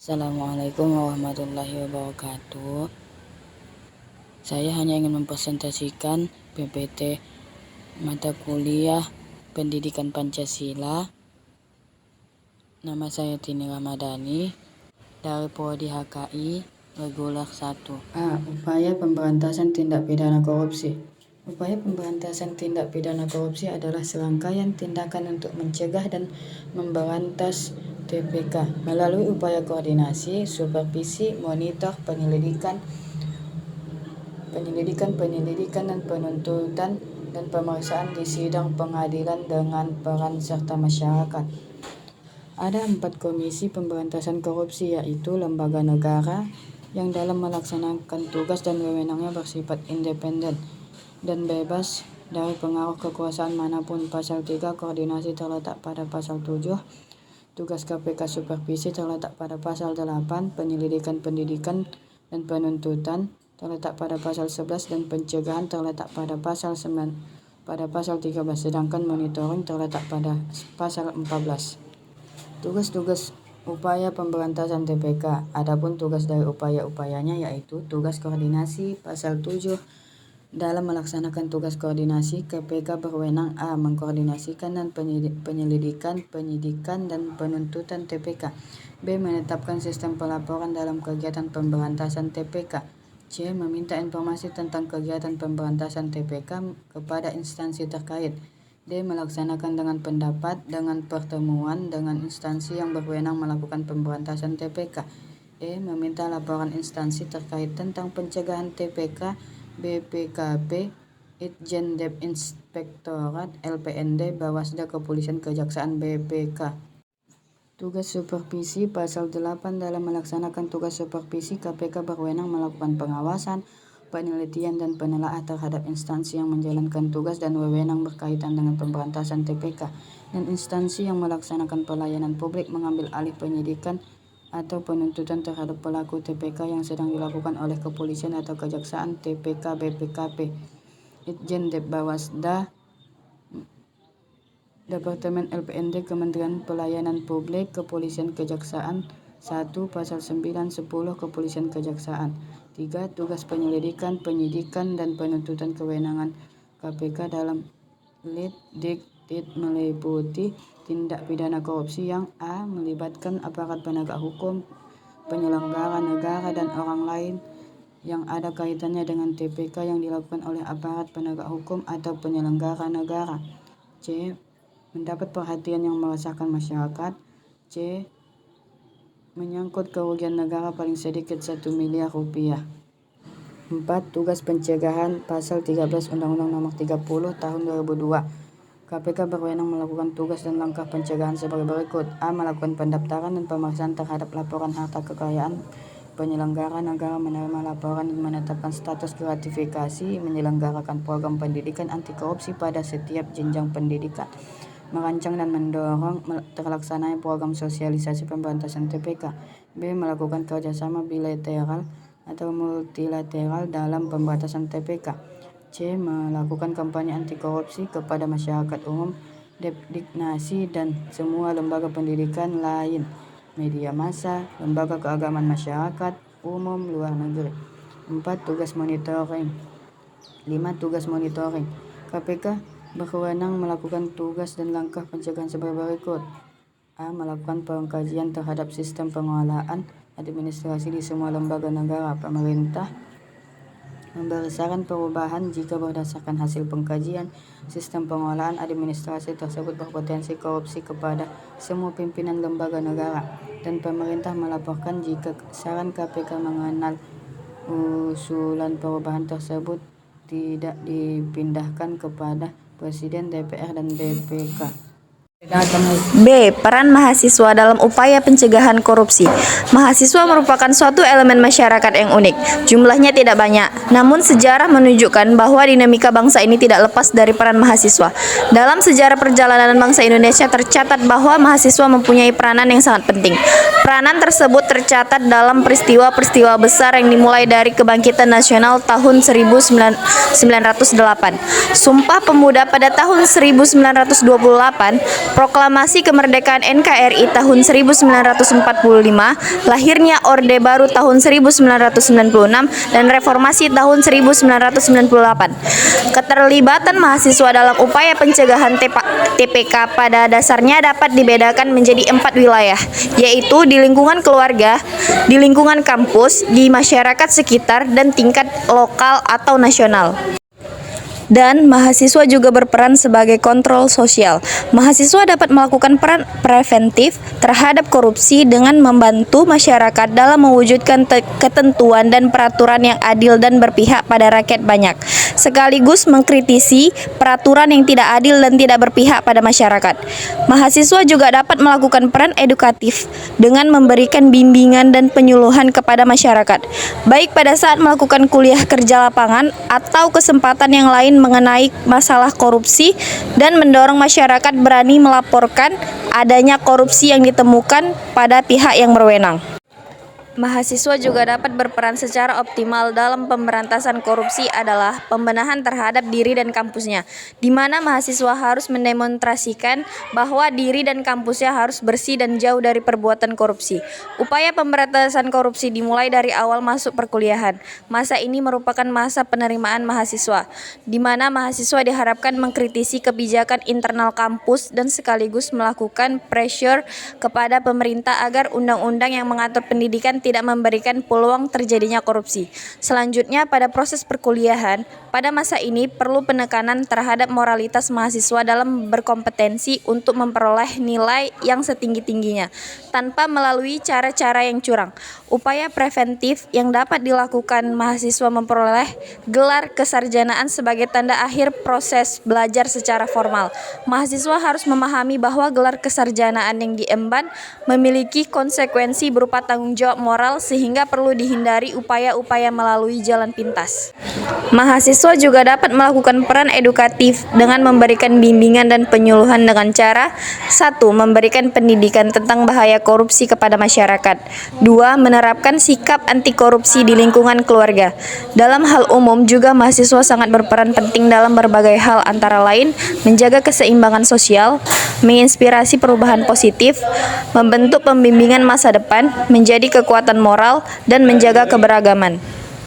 Assalamualaikum warahmatullahi wabarakatuh. Saya hanya ingin mempresentasikan PPT mata kuliah Pendidikan Pancasila. Nama saya Tini Ramadhani dari Prodi HKI Reguler 1. Upaya pemberantasan tindak pidana korupsi. Upaya pemberantasan tindak pidana korupsi adalah serangkaian tindakan untuk mencegah dan memberantas TPK melalui upaya koordinasi, supervisi, monitor, penyelidikan dan penuntutan dan pemeriksaan di sidang pengadilan dengan peran serta masyarakat. Ada 4 komisi pemberantasan korupsi, yaitu lembaga negara yang dalam melaksanakan tugas dan wewenangnya bersifat independen dan bebas dari pengaruh kekuasaan manapun. Pasal 3 koordinasi terletak pada pasal 7. Tugas KPK supervisi terletak pada pasal 8, penyelidikan pendidikan dan penuntutan terletak pada pasal 11 dan pencegahan terletak pada pasal 9 pada pasal 13, sedangkan monitoring terletak pada pasal 14. Tugas-tugas upaya pemberantasan TPK. Adapun tugas dari upaya-upayanya yaitu tugas koordinasi pasal 7. Dalam melaksanakan tugas koordinasi, KPK berwenang a. mengkoordinasikan dan penyelidikan, penyidikan, dan penuntutan TPK. B. menetapkan sistem pelaporan dalam kegiatan pemberantasan TPK. C. meminta informasi tentang kegiatan pemberantasan TPK kepada instansi terkait. D. melaksanakan dengan pendapat dengan pertemuan dengan instansi yang berwenang melakukan pemberantasan TPK. E. meminta laporan instansi terkait tentang pencegahan TPK, BPKP, Itjen Dep Inspektorat, LPND, Bawasda, Kepolisian, Kejaksaan, BPK. Tugas supervisi. Pasal 8 dalam melaksanakan tugas supervisi, KPK berwenang melakukan pengawasan, penelitian, dan penelaahan terhadap instansi yang menjalankan tugas dan wewenang berkaitan dengan pemberantasan TPK, dan instansi yang melaksanakan pelayanan publik mengambil alih penyidikan atau penuntutan terhadap pelaku TPK yang sedang dilakukan oleh kepolisian atau kejaksaan, TPK, BPKP. Itjen Dep Bawasda, Departemen LPND, Kementerian Pelayanan Publik, Kepolisian, Kejaksaan. 1. Pasal 9, 10 Kepolisian, Kejaksaan. 3. Tugas penyelidikan, penyidikan, dan penuntutan. Kewenangan KPK dalam Lit meliputi tindak pidana korupsi yang a. melibatkan aparat penegak hukum, penyelenggara negara, dan orang lain yang ada kaitannya dengan TPK yang dilakukan oleh aparat penegak hukum atau penyelenggara negara. C. mendapat perhatian yang meresahkan masyarakat. C. menyangkut kerugian negara paling sedikit 1 miliar rupiah. 4. Tugas pencegahan. Pasal 13 Undang-Undang Nomor 30 Tahun 2002. KPK berwenang melakukan tugas dan langkah pencegahan sebagai berikut. A. melakukan pendaftaran dan pemeriksaan terhadap laporan harta kekayaan penyelenggara negara, menerima laporan dan menetapkan status gratifikasi, menyelenggarakan program pendidikan anti korupsi pada setiap jenjang pendidikan, merancang dan mendorong terlaksananya program sosialisasi pemberantasan TPK. B. melakukan kerjasama bilateral atau multilateral dalam pemberantasan TPK. C. melakukan kampanye anti korupsi kepada masyarakat umum, Depdiknasi, dan semua lembaga pendidikan lain, media massa, lembaga keagamaan masyarakat umum luar negeri. 4. Tugas monitoring. 5. Tugas monitoring. KPK berwenang melakukan tugas dan langkah pencegahan sebagai berikut. A. melakukan pengkajian terhadap sistem pengelolaan administrasi di semua lembaga negara pemerintah, memberi saran perubahan jika berdasarkan hasil pengkajian sistem pengelolaan administrasi tersebut berpotensi korupsi kepada semua pimpinan lembaga negara, dan pemerintah melaporkan jika saran KPK mengenal usulan perubahan tersebut tidak dipindahkan kepada Presiden, DPR, dan BPK. B. Peran mahasiswa dalam upaya pencegahan korupsi. Mahasiswa merupakan suatu elemen masyarakat yang unik. Jumlahnya tidak banyak, namun sejarah menunjukkan bahwa dinamika bangsa ini tidak lepas dari peran mahasiswa. Dalam sejarah perjalanan bangsa Indonesia tercatat bahwa mahasiswa mempunyai peranan yang sangat penting. Peranan tersebut tercatat dalam peristiwa-peristiwa besar yang dimulai dari Kebangkitan Nasional tahun 1908, Sumpah Pemuda pada tahun 1928, Proklamasi Kemerdekaan NKRI tahun 1945, lahirnya Orde Baru tahun 1996, dan Reformasi tahun 1998. Keterlibatan mahasiswa dalam upaya pencegahan TPK pada dasarnya dapat dibedakan menjadi 4 wilayah, yaitu di lingkungan keluarga, di lingkungan kampus, di masyarakat sekitar, dan tingkat lokal atau nasional. Dan mahasiswa juga berperan sebagai kontrol sosial. Mahasiswa dapat melakukan peran preventif terhadap korupsi dengan membantu masyarakat dalam mewujudkan ketentuan dan peraturan yang adil dan berpihak pada rakyat banyak, sekaligus mengkritisi peraturan yang tidak adil dan tidak berpihak pada masyarakat. Mahasiswa juga dapat melakukan peran edukatif dengan memberikan bimbingan dan penyuluhan kepada masyarakat, baik pada saat melakukan kuliah kerja lapangan atau kesempatan yang lain mengenai masalah korupsi, dan mendorong masyarakat berani melaporkan adanya korupsi yang ditemukan pada pihak yang berwenang. Mahasiswa juga dapat berperan secara optimal dalam pemberantasan korupsi adalah pembenahan terhadap diri dan kampusnya, di mana mahasiswa harus mendemonstrasikan bahwa diri dan kampusnya harus bersih dan jauh dari perbuatan korupsi. Upaya pemberantasan korupsi dimulai dari awal masuk perkuliahan. Masa ini merupakan masa penerimaan mahasiswa, di mana mahasiswa diharapkan mengkritisi kebijakan internal kampus dan sekaligus melakukan pressure kepada pemerintah agar undang-undang yang mengatur pendidikan tidak memberikan peluang terjadinya korupsi. Selanjutnya, pada proses perkuliahan, pada masa ini perlu penekanan terhadap moralitas mahasiswa dalam berkompetensi untuk memperoleh nilai yang setinggi-tingginya, tanpa melalui cara-cara yang curang. Upaya preventif yang dapat dilakukan mahasiswa memperoleh gelar kesarjanaan sebagai tanda akhir proses belajar secara formal. Mahasiswa harus memahami bahwa gelar kesarjanaan yang diemban memiliki konsekuensi berupa tanggung jawab moral, sehingga perlu dihindari upaya-upaya melalui jalan pintas. Mahasiswa juga dapat melakukan peran edukatif dengan memberikan bimbingan dan penyuluhan dengan cara 1. Memberikan pendidikan tentang bahaya korupsi kepada masyarakat. 2. Menerapkan sikap anti korupsi di lingkungan keluarga. Dalam hal umum juga mahasiswa sangat berperan penting dalam berbagai hal, antara lain menjaga keseimbangan sosial, menginspirasi perubahan positif, membentuk pembimbingan masa depan, menjadi kekuatan moral, dan menjaga keberagaman.